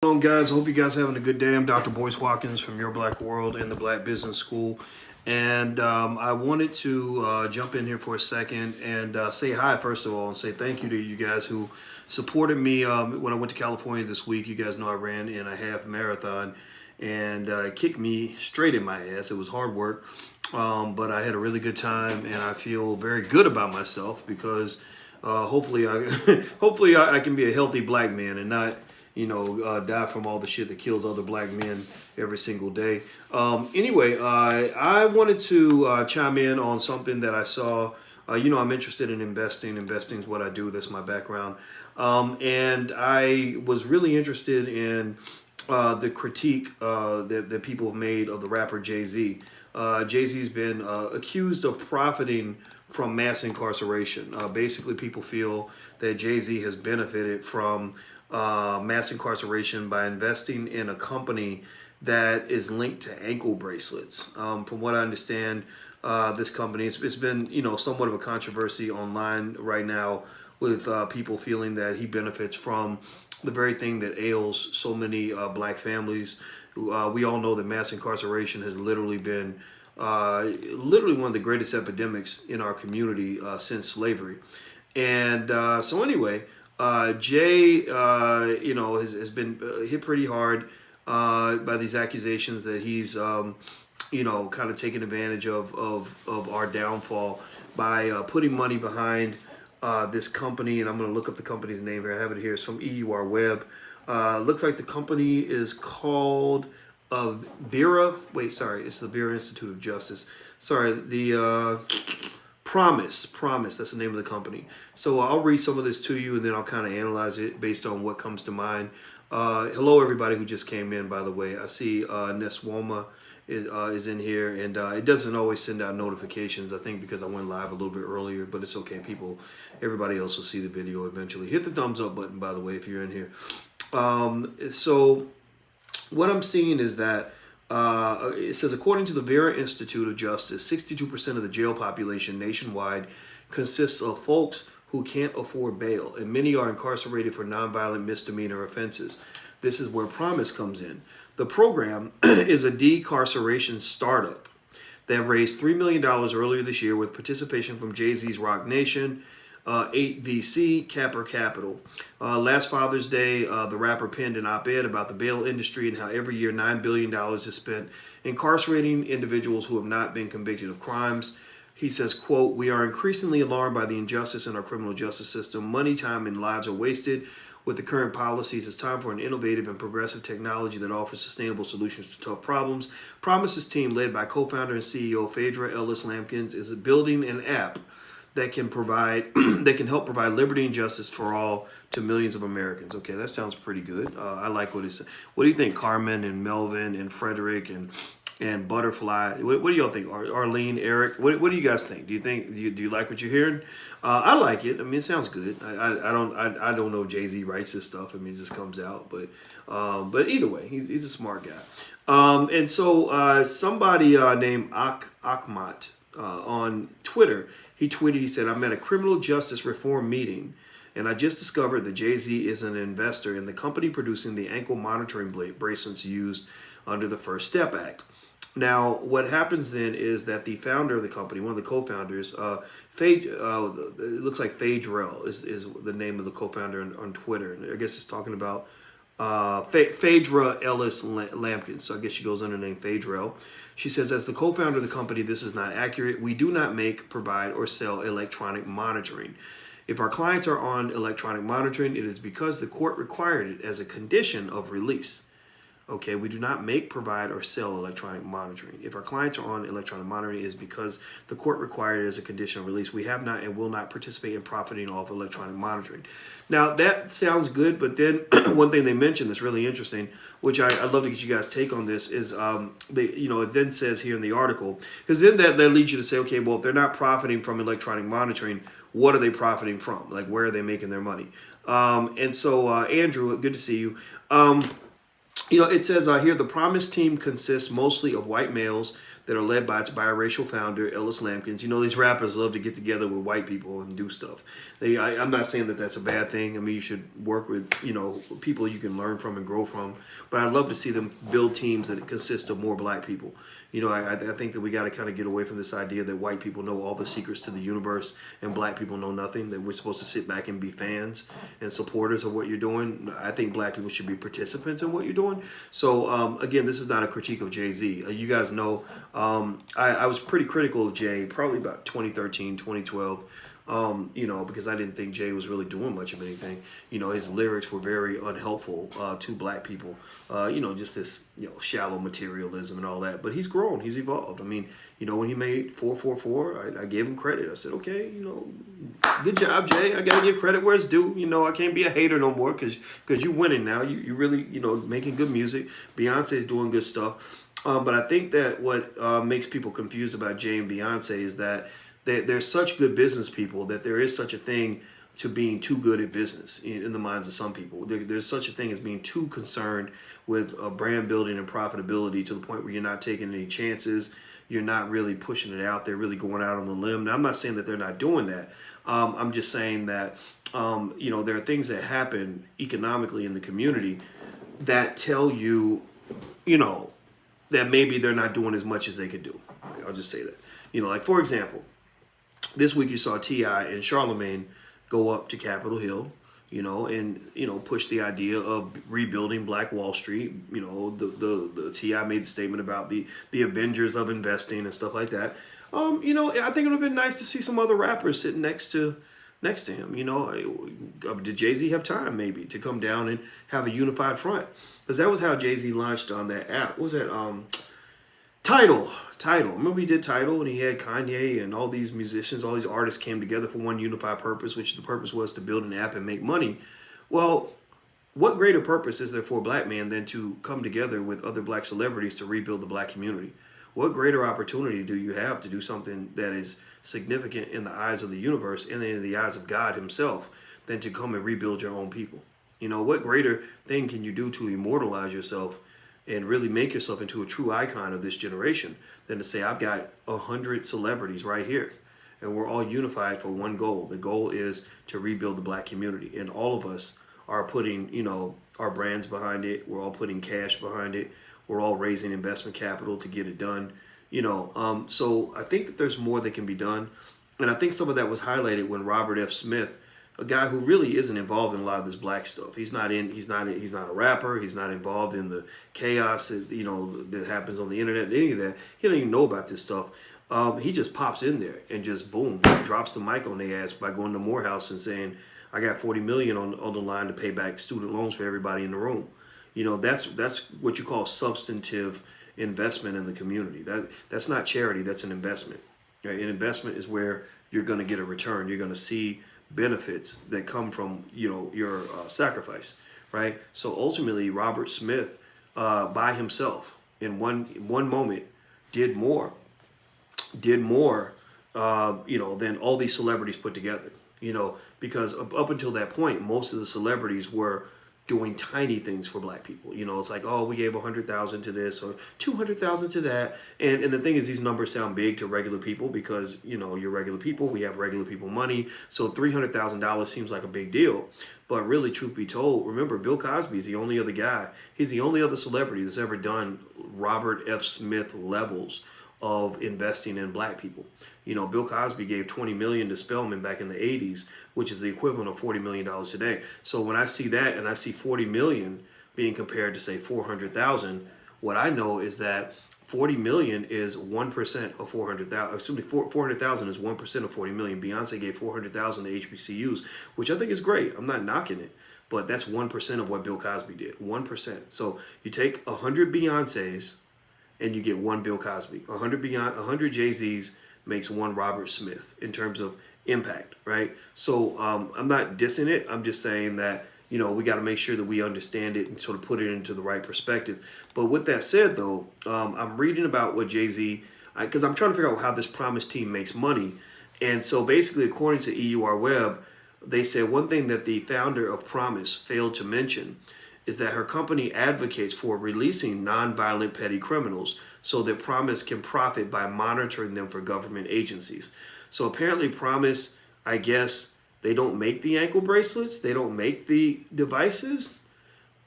Hello guys, I hope you guys are having a good day. I'm Dr. Boyce Watkins from Your Black World and the Black Business School. And I wanted to jump in here for a second and say hi, first of all, and say thank you to you guys who supported me when I went to California this week. You guys know I ran in a half marathon and it kicked me straight in my ass. It was hard work, but I had a really good time and I feel very good about myself because hopefully I can be a healthy black man and not die from all the shit that kills other black men every single day. Anyway, I wanted to chime in on something that I saw. I'm interested in investing. Investing is what I do. That's my background. And I was really interested in the critique that people have made of the rapper Jay-Z. Jay-Z's been accused of profiting from mass incarceration. Basically, people feel that Jay-Z has benefited from mass incarceration by investing in a company that is linked to ankle bracelets. From what I understand, this company, it's been, somewhat of a controversy online right now with people feeling that he benefits from the very thing that ails so many black families. We all know that mass incarceration has literally been one of the greatest epidemics in our community since slavery. And so anyway, Jay, has been hit pretty hard by these accusations that he's, kind of taking advantage of our downfall by putting money behind this company. And I'm going to look up the company's name here. I have it here. It's from EUR Web. Looks like the company is called Vera. Wait, sorry. It's the Vera Institute of Justice. Sorry, the Promise. That's the name of the company. So I'll read some of this to you, and then I'll kind of analyze it based on what comes to mind. Hello, everybody who just came in, by the way. I see Neswoma is in here, and it doesn't always send out notifications, I think, because I went live a little bit earlier, but it's okay. Everybody else will see the video eventually. Hit the thumbs up button, by the way, if you're in here. So what I'm seeing is that it says, according to the Vera Institute of Justice, 62% of the jail population nationwide consists of folks who can't afford bail, and many are incarcerated for nonviolent misdemeanor offenses. This is where Promise comes in. The program is a decarceration startup that raised $3 million earlier this year with participation from Jay-Z's Rock Nation, 8VC, Capper Capital. Last Father's Day, the rapper penned an op-ed about the bail industry and how every year $9 billion is spent incarcerating individuals who have not been convicted of crimes. He says, quote, "We are increasingly alarmed by the injustice in our criminal justice system. Money, time, and lives are wasted. With the current policies, it's time for an innovative and progressive technology that offers sustainable solutions to tough problems. Promise's team, led by co-founder and CEO Phaedra Ellis Lampkins, is building an app that can help provide liberty and justice for all to millions of Americans." Okay, that sounds pretty good. I like what it says. What do you think, Carmen and Melvin and Frederick and Butterfly? What do y'all think? Arlene, Eric, what do you guys think? Do you like what you're hearing? I like it. I mean, it sounds good. I don't know if Jay-Z writes this stuff. I mean, it just comes out. But either way, he's a smart guy. And so somebody named Akhmat on Twitter, he tweeted, he said, "I'm at a criminal justice reform meeting, and I just discovered that Jay-Z is an investor in the company producing the ankle monitoring bracelets used under the First Step Act." Now, what happens then is that the founder of the company, one of the co-founders, it looks like Phaedra is the name of the co-founder on Twitter. I guess it's talking about Phaedra Ellis Lampkins. So I guess she goes under the name Phaedra. She says, "As the co-founder of the company, this is not accurate. We do not make, provide, or sell electronic monitoring. If our clients are on electronic monitoring, it is because the court required it as a condition of release. Okay, we do not make, provide, or sell electronic monitoring. If our clients are on electronic monitoring, it is because the court required it as a condition of release. We have not and will not participate in profiting off electronic monitoring." Now, that sounds good, but then one thing they mentioned that's really interesting, which I'd love to get you guys' take on this, is it then says here in the article, because then that leads you to say, okay, well, if they're not profiting from electronic monitoring, what are they profiting from? Like, where are they making their money? And so, Andrew, good to see you. It says here, the Promise team consists mostly of white males that are led by its biracial founder, Ellis Lampkins. You know, these rappers love to get together with white people and do stuff. I'm not saying that that's a bad thing. I mean, you should work with, you know, people you can learn from and grow from. But I'd love to see them build teams that consist of more black people. You know, I think that we got to kind of get away from this idea that white people know all the secrets to the universe and black people know nothing, that we're supposed to sit back and be fans and supporters of what you're doing. I think black people should be participants in what you're doing. So, again, this is not a critique of Jay-Z. You guys know I was pretty critical of Jay probably about 2013, 2012. You know, because I didn't think Jay was really doing much of anything. You know, his lyrics were very unhelpful to black people. You know, just this, you know, shallow materialism and all that. But he's grown, he's evolved. I mean, you know, when he made 444, I gave him credit. I said, okay, you know, good job, Jay. I gotta give credit where it's due. You know, I can't be a hater no more because you're winning now. You really, you know, making good music. Beyonce's doing good stuff. But I think that what makes people confused about Jay and Beyonce is that they're such good business people that there is such a thing to being too good at business in the minds of some people. There's such a thing as being too concerned with brand building and profitability to the point where you're not taking any chances. You're not really pushing it out there, really going out on the limb. Now, I'm not saying that they're not doing that. I'm just saying that, you know, there are things that happen economically in the community that tell you, you know, that maybe they're not doing as much as they could do. I'll just say that. You know, like, for example, this week you saw T.I. and Charlemagne go up to Capitol Hill, you know, and, you know, push the idea of rebuilding Black Wall Street. You know, the T.I. made the statement about the Avengers of investing and stuff like that. You know, I think it would have been nice to see some other rappers sitting next to him. You know, did Jay-Z have time maybe to come down and have a unified front? Because that was how Jay-Z launched on that app. What was that? Tidal. Remember he did Tidal and he had Kanye and all these musicians, all these artists came together for one unified purpose, which the purpose was to build an app and make money. Well, what greater purpose is there for a black man than to come together with other black celebrities to rebuild the black community? What greater opportunity do you have to do something that is significant in the eyes of the universe and in the eyes of God himself than to come and rebuild your own people? You know, what greater thing can you do to immortalize yourself and really make yourself into a true icon of this generation than to say, I've got 100 celebrities right here and we're all unified for one goal. The goal is to rebuild the black community. And all of us are putting, you know, our brands behind it. We're all putting cash behind it. We're all raising investment capital to get it done. You know, so I think that there's more that can be done. And I think some of that was highlighted when Robert F. Smith, a guy who really isn't involved in a lot of this black stuff. He's not a rapper. He's not involved in the chaos that, you know, that happens on the internet, any of that. He don't even know about this stuff. He just pops in there and just boom, drops the mic on their ass by going to Morehouse and saying, I got 40 million on the line to pay back student loans for everybody in the room. You know, that's what you call substantive investment in the community. That's not charity, that's an investment. Right? An investment is where you're going to get a return. You're going to see benefits that come from, you know, your sacrifice, right? So ultimately, Robert Smith, by himself, in one moment, did more, you know, than all these celebrities put together. You know, because up until that point, most of the celebrities were doing tiny things for black people. You know, it's like, oh, we gave 100,000 to this or 200,000 to that. And the thing is, these numbers sound big to regular people because, you know, you're regular people. We have regular people money. So $300,000 seems like a big deal. But really, truth be told, remember, Bill Cosby is the only other guy. He's the only other celebrity that's ever done Robert F. Smith levels of investing in black people. You know, Bill Cosby gave $20 million to Spelman back in the 80s, which is the equivalent of $40 million today. So when I see that and I see 40 million being compared to say 400,000, what I know is that 40 million is 1% of 400,000. Excuse me, 400,000 is 1% of 40 million. Beyonce gave 400,000 to HBCUs, which I think is great. I'm not knocking it, but that's 1% of what Bill Cosby did. 1%. So you take 100 Beyoncés and you get one Bill Cosby. 100 Jay-Z's makes one Robert Smith in terms of impact, right? So I'm not dissing it. I'm just saying that, you know, we got to make sure that we understand it and sort of put it into the right perspective. But with that said, though, I'm reading about what Jay-Z, because I'm trying to figure out how this Promise team makes money. And so basically, according to EUR Web, they said one thing that the founder of Promise failed to mention is that her company advocates for releasing nonviolent petty criminals so that Promise can profit by monitoring them for government agencies. So apparently Promise, I guess, they don't make the ankle bracelets, they don't make the devices,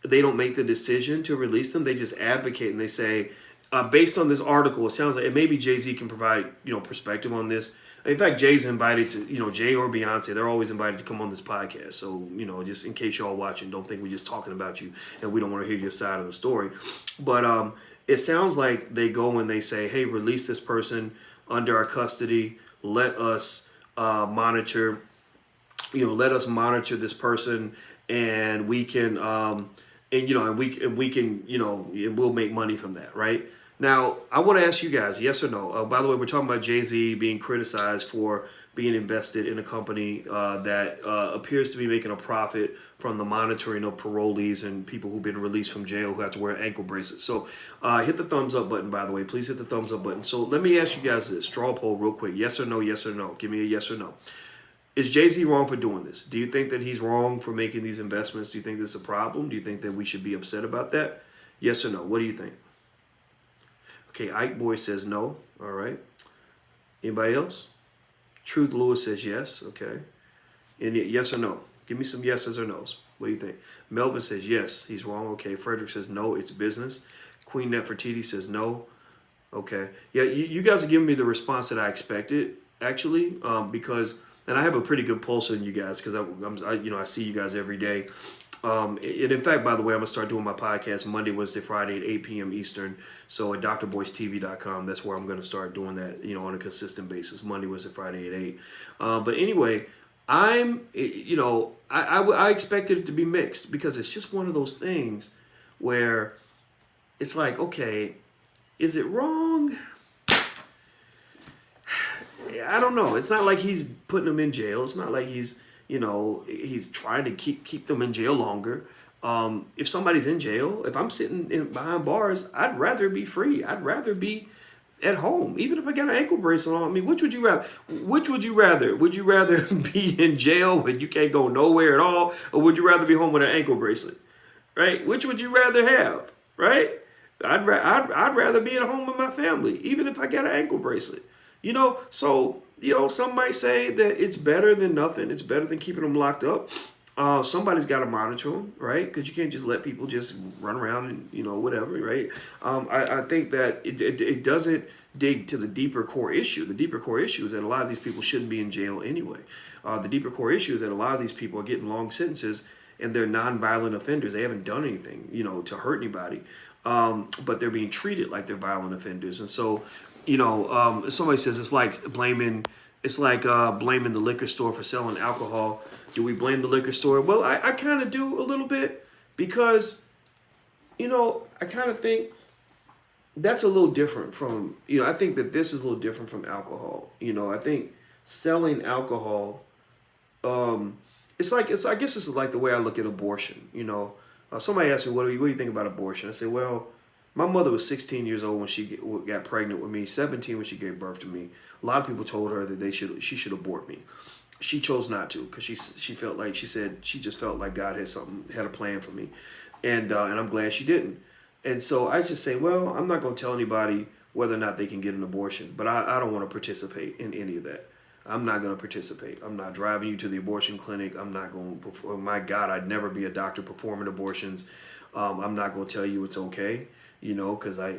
they don't make the decision to release them. They just advocate and they say, based on this article, it sounds like, and maybe Jay-Z can provide, perspective on this. In fact, Jay's invited to, Jay or Beyonce, they're always invited to come on this podcast. So, just in case y'all watching, don't think we're just talking about you and we don't want to hear your side of the story. But it sounds like they go and they say, hey, release this person under our custody. Let us monitor this person, and we can, and we'll make money from that, right? Now, I want to ask you guys, yes or no? By the way, we're talking about Jay-Z being criticized for being invested in a company that appears to be making a profit from the monitoring of parolees and people who've been released from jail who have to wear ankle bracelets. So hit the thumbs up button, by the way. Please hit the thumbs up button. So let me ask you guys this. Straw poll real quick. Yes or no, yes or no. Give me a yes or no. Is Jay-Z wrong for doing this? Do you think that he's wrong for making these investments? Do you think this is a problem? Do you think that we should be upset about that? Yes or no? What do you think? Okay, Ike Boy says no. All right. Anybody else? Truth Lewis says yes. Okay. And yes or no? Give me some yeses or nos. What do you think? Melvin says yes, he's wrong. Okay. Frederick says no, it's business. Queen Nefertiti says no. Okay. Yeah, you guys are giving me the response that I expected, actually, because, and I have a pretty good pulse on you guys because I see you guys every day. And in fact, by the way, I'm going to start doing my podcast Monday, Wednesday, Friday at 8 p.m. Eastern. So at drboystv.com, that's where I'm going to start doing that, on a consistent basis, Monday, Wednesday, Friday at 8. But anyway, I expected it to be mixed because it's just one of those things where it's like, okay, is it wrong? I don't know. It's not like he's putting them in jail. It's not like he's trying to keep them in jail longer. If somebody's in jail, if I'm sitting behind bars, I'd rather be free. I'd rather be at home, even if I got an ankle bracelet on. I mean, which would you rather? Which would you rather? Would you rather be in jail when you can't go nowhere at all, or would you rather be home with an ankle bracelet? Right? Which would you rather have? Right? I'd rather be at home with my family, even if I got an ankle bracelet. So some might say that it's better than nothing. It's better than keeping them locked up. Somebody's got to monitor them, right? Because you can't just let people just run around and, whatever, right? I think that it doesn't dig to the deeper core issue. The deeper core issue is that a lot of these people shouldn't be in jail anyway. The deeper core issue is that a lot of these people are getting long sentences and they're nonviolent offenders. They haven't done anything, to hurt anybody. But they're being treated like they're violent offenders. And so, somebody says it's like blaming the liquor store for selling alcohol. Do we blame the liquor store? Well, I kind of do a little bit because, I kind of think that's a little different from, I think that this is a little different from alcohol. I think selling alcohol, I guess it's like the way I look at abortion. Somebody asked me, what do you think about abortion? I say, well, my mother was 16 years old when she got pregnant with me, 17 when she gave birth to me. A lot of people told her that she should abort me. She chose not to because she just felt like God had a plan for me, and I'm glad she didn't. And so I just say, well, I'm not going to tell anybody whether or not they can get an abortion, but I don't want to participate in any of that. I'm not going to participate. I'm not driving you to the abortion clinic. I'm not going to perform. My God, I'd never be a doctor performing abortions. I'm not going to tell you it's okay. Because I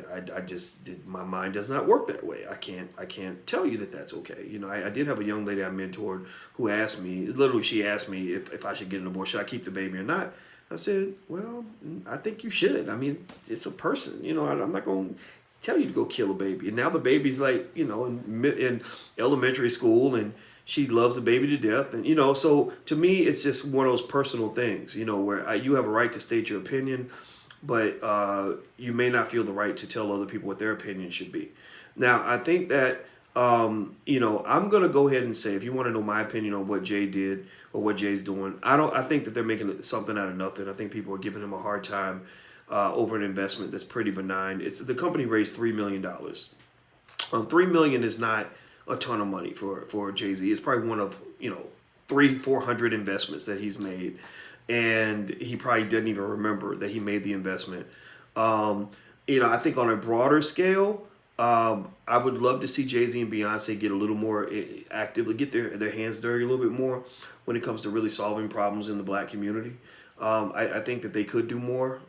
my mind does not work that way. I can't tell you that that's okay. I did have a young lady I mentored who asked me, literally she asked me if I should get an abortion, should I keep the baby or not? I said, well, I think you should. I mean, it's a person, I'm not going to tell you to go kill a baby. And now the baby's like, in elementary school and she loves the baby to death. And, so to me, it's just one of those personal things, where you have a right to state your opinion, but you may not feel the right to tell other people what their opinion should be. Now, I think that, I'm going to go ahead and say, if you want to know my opinion on what Jay did or what Jay's doing, I think that they're making something out of nothing. I think people are giving him a hard time over an investment that's pretty benign. The company raised $3 million. $3 million is not a ton of money for Jay-Z. It's probably one of, 300-400 investments that he's made. and he probably didn't even remember that he made the investment. Um, I think on a broader scale, I would love to see Jay-Z and Beyonce get a little more actively, get their hands dirty a little bit more when it comes to really solving problems in the black community. I think that they could do more.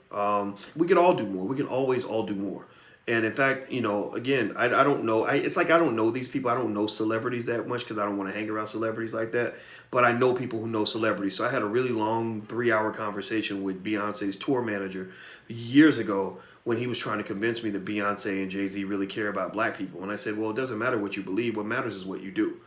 We could all do more. We can always all do more. And in fact, again, I don't know. It's like I don't know these people. I don't know celebrities that much because I don't want to hang around celebrities like that. But I know people who know celebrities. So I had a really long 3-hour conversation with Beyonce's tour manager years ago when he was trying to convince me that Beyonce and Jay-Z really care about black people. And I said, well, it doesn't matter what you believe. What matters is what you do.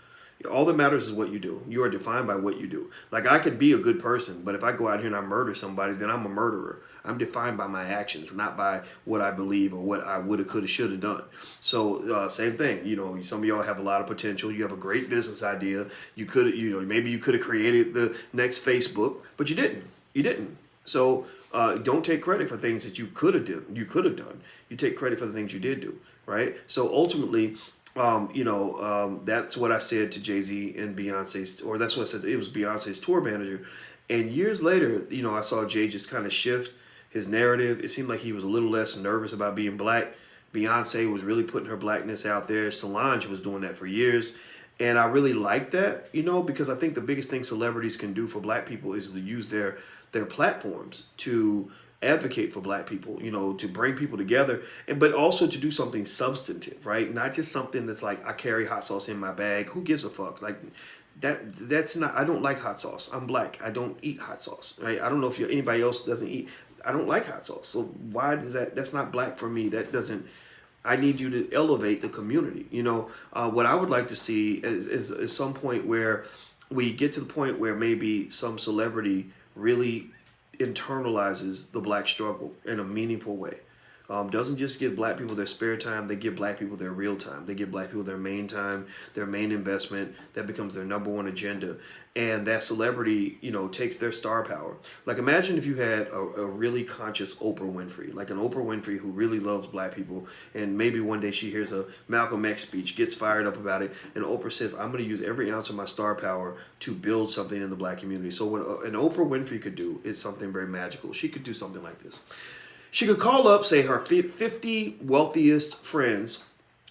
All that matters is what you do. You are defined by what you do. Like, I could be a good person, but if I go out here and I murder somebody, then I'm a murderer. I'm defined by my actions, not by what I believe or what I woulda, coulda, shoulda done. So same thing. Some of y'all have a lot of potential. You have a great business idea. You could, maybe you could have created the next Facebook, but you didn't. You didn't. So don't take credit for things that you could have done. You take credit for the things you did do, right? So ultimately, that's what I said to Jay-Z and Beyonce's, or that's what I said. It was Beyonce's tour manager. And years later, I saw Jay just kind of shift his narrative. It seemed like he was a little less nervous about being black. Beyonce was really putting her blackness out there. Solange was doing that for years. And I really like that, because I think the biggest thing celebrities can do for black people is to use their platforms to advocate for black people, to bring people together, but also to do something substantive, right? Not just something that's like, I carry hot sauce in my bag. Who gives a fuck? Like that's not, I don't like hot sauce. I'm black. I don't eat hot sauce, right? I don't know if anybody else doesn't eat. I don't like hot sauce. So why does that's not black for me. That doesn't, I need you to elevate the community. What I would like to see is some point where we get to the point where maybe some celebrity really internalizes the black struggle in a meaningful way. Doesn't just give black people their spare time, they give black people their real time. They give black people their main time, their main investment. That becomes their number one agenda. And that celebrity, takes their star power. Like, imagine if you had a really conscious Oprah Winfrey, like an Oprah Winfrey who really loves black people. And maybe one day she hears a Malcolm X speech, gets fired up about it. And Oprah says, I'm going to use every ounce of my star power to build something in the black community. So what an Oprah Winfrey could do is something very magical. She could do something like this. She could call up, say, her 50 wealthiest friends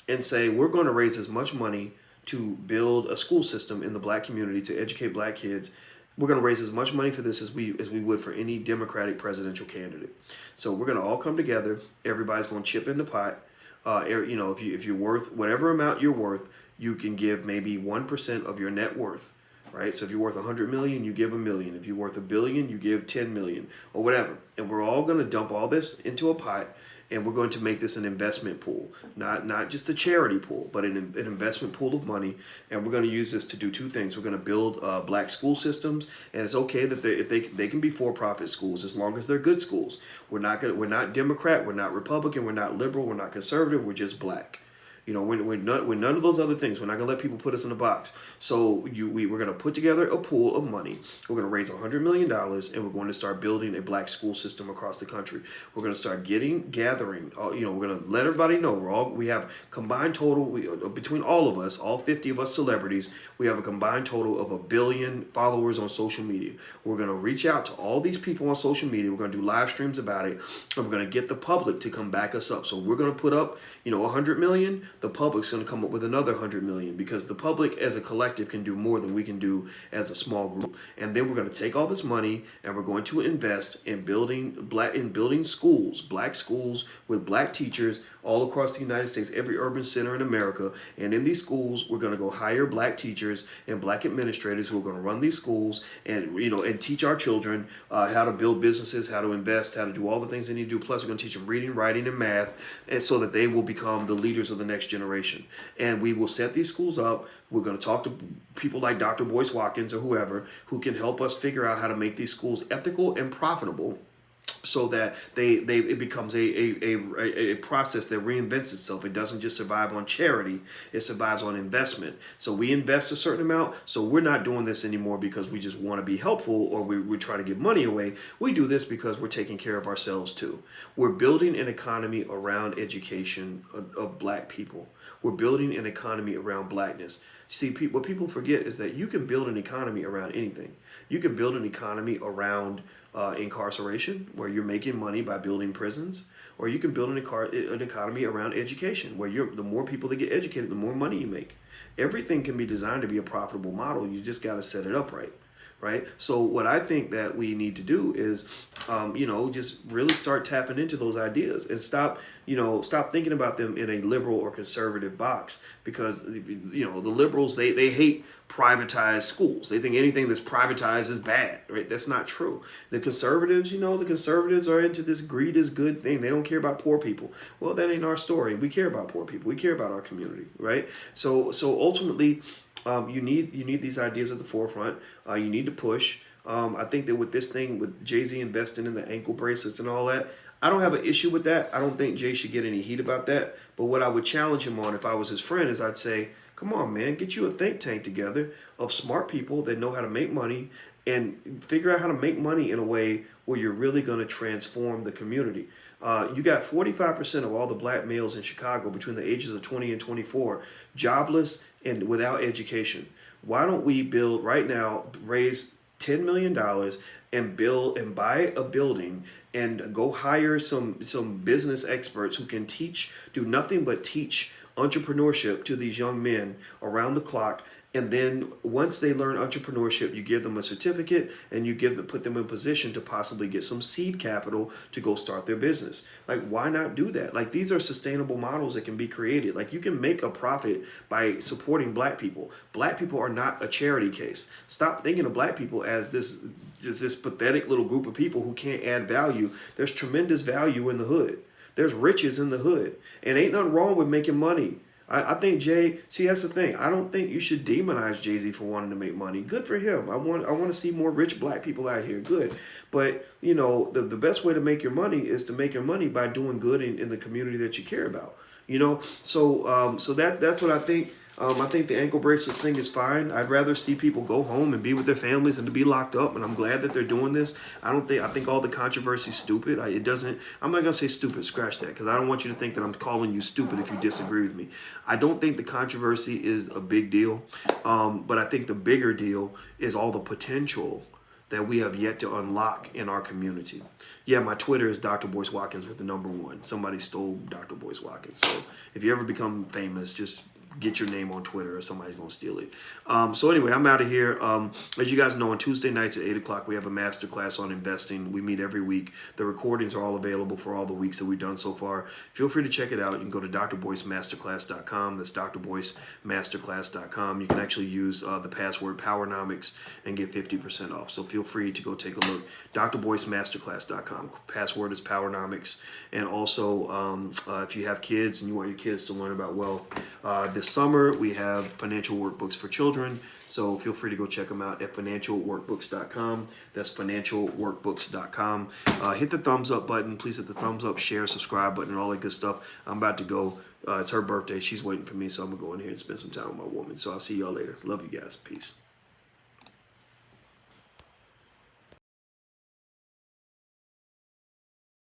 and say, we're going to raise as much money to build a school system in the black community to educate black kids. We're going to raise as much money for this as we would for any Democratic presidential candidate. So we're going to all come together. Everybody's going to chip in the pot. If you're worth whatever amount you're worth, you can give maybe 1% of your net worth. Right? So if you're worth 100 million, you give $1 million. If you're worth $1 billion, you give 10 million or whatever. And we're all going to dump all this into a pot, and we're going to make this an investment pool, not just a charity pool, but an investment pool of money. And we're going to use this to do two things. We're going to build black school systems, and it's okay that they can be for-profit schools as long as they're good schools. We're not Democrat, we're not Republican, we're not liberal, we're not conservative. We're just black. We're none of those other things. We're not going to let people put us in a box. So we're going to put together a pool of money. We're going to raise $100 million, and we're going to start building a black school system across the country. We're going to start gathering. We're going to let everybody know we have combined total between all of us, all 50 of us celebrities. We have a combined total of 1 billion followers on social media. We're going to reach out to all these people on social media. We're going to do live streams about it, and we're going to get the public to come back us up. So we're going to put up, 100 million. The public's going to come up with another 100 million, because the public as a collective can do more than we can do as a small group. And then we're going to take all this money and we're going to invest in building schools, black schools with black teachers all across the United States, every urban center in America. And in these schools, we're going to go hire black teachers and black administrators who are going to run these schools and teach our children how to build businesses, how to invest, how to do all the things they need to do. Plus, we're going to teach them reading, writing, and math, and so that they will become the leaders of the next generation. And we will set these schools up. We're going to talk to people like Dr. Boyce Watkins or whoever who can help us figure out how to make these schools ethical and profitable. so that it becomes a process that reinvents itself. It doesn't just survive on charity, it survives on investment. So we invest a certain amount, so we're not doing this anymore because we just want to be helpful or we're trying to give money away. We do this because we're taking care of ourselves too. We're building an economy around education of black people. We're building an economy around blackness. See, what people forget is that you can build an economy around anything. You can build an economy around incarceration, where you're making money by building prisons, or you can build an economy around education, where the more people that get educated, the more money you make. Everything can be designed to be a profitable model. You just got to set it up right. Right. So what I think that we need to do is, just really start tapping into those ideas and stop thinking about them in a liberal or conservative box, because, the liberals, they hate privatized schools. They think anything that's privatized is bad. Right. That's not true. The conservatives are into this greed is good thing. They don't care about poor people. Well, that ain't our story. We care about poor people. We care about our community. Right. So ultimately, you need these ideas at the forefront. You need to push. I think that with this thing, with Jay-Z investing in the ankle bracelets and all that, I don't have an issue with that. I don't think Jay should get any heat about that. But what I would challenge him on if I was his friend is I'd say, come on, man, get you a think tank together of smart people that know how to make money and figure out how to make money in a way where you're really going to transform the community. You got 45% of all the black males in Chicago between the ages of 20 and 24 jobless and without education. Why don't we build right now, raise $10 million and build and buy a building and go hire some business experts who can do nothing but teach entrepreneurship to these young men around the clock. And then once they learn entrepreneurship, you give them a certificate and you put them in position to possibly get some seed capital to go start their business. Like, why not do that? Like, these are sustainable models that can be created. Like, you can make a profit by supporting black people. Black people are not a charity case. Stop thinking of black people as this pathetic little group of people who can't add value. There's tremendous value in the hood. There's riches in the hood. And ain't nothing wrong with making money. I think that's the thing. I don't think you should demonize Jay-Z for wanting to make money. Good for him. I want to see more rich black people out here. Good. But, the best way to make your money is to make your money by doing good in the community that you care about. So that's what I think. I think the ankle bracelets thing is fine. I'd rather see people go home and be with their families than to be locked up. And I'm glad that they're doing this. I think all the controversy is stupid. I'm not going to say stupid, scratch that, because I don't want you to think that I'm calling you stupid if you disagree with me. I don't think the controversy is a big deal. But I think the bigger deal is all the potential that we have yet to unlock in our community. Yeah, my Twitter is Dr. Boyce Watkins with the number 1. Somebody stole Dr. Boyce Watkins. So if you ever become famous, just get your name on Twitter or somebody's going to steal it. So anyway, I'm out of here. As you guys know, on Tuesday nights at 8 o'clock, we have a masterclass on investing. We meet every week. The recordings are all available for all the weeks that we've done so far. Feel free to check it out. You can go to drboycemasterclass.com. That's drboycemasterclass.com. You can actually use the password Powernomics and get 50% off. So feel free to go take a look. drboycemasterclass.com. Password is Powernomics. And also, if you have kids and you want your kids to learn about wealth, this summer we have financial workbooks for children, so feel free to go check them out at financialworkbooks.com. That's financialworkbooks.com. Hit the thumbs up button. Please hit the thumbs up, share, subscribe button, and all that good stuff. I'm about to go. It's her birthday. She's waiting for me, so I'm gonna go in here and spend some time with my woman. So I'll see y'all later. Love you guys. Peace.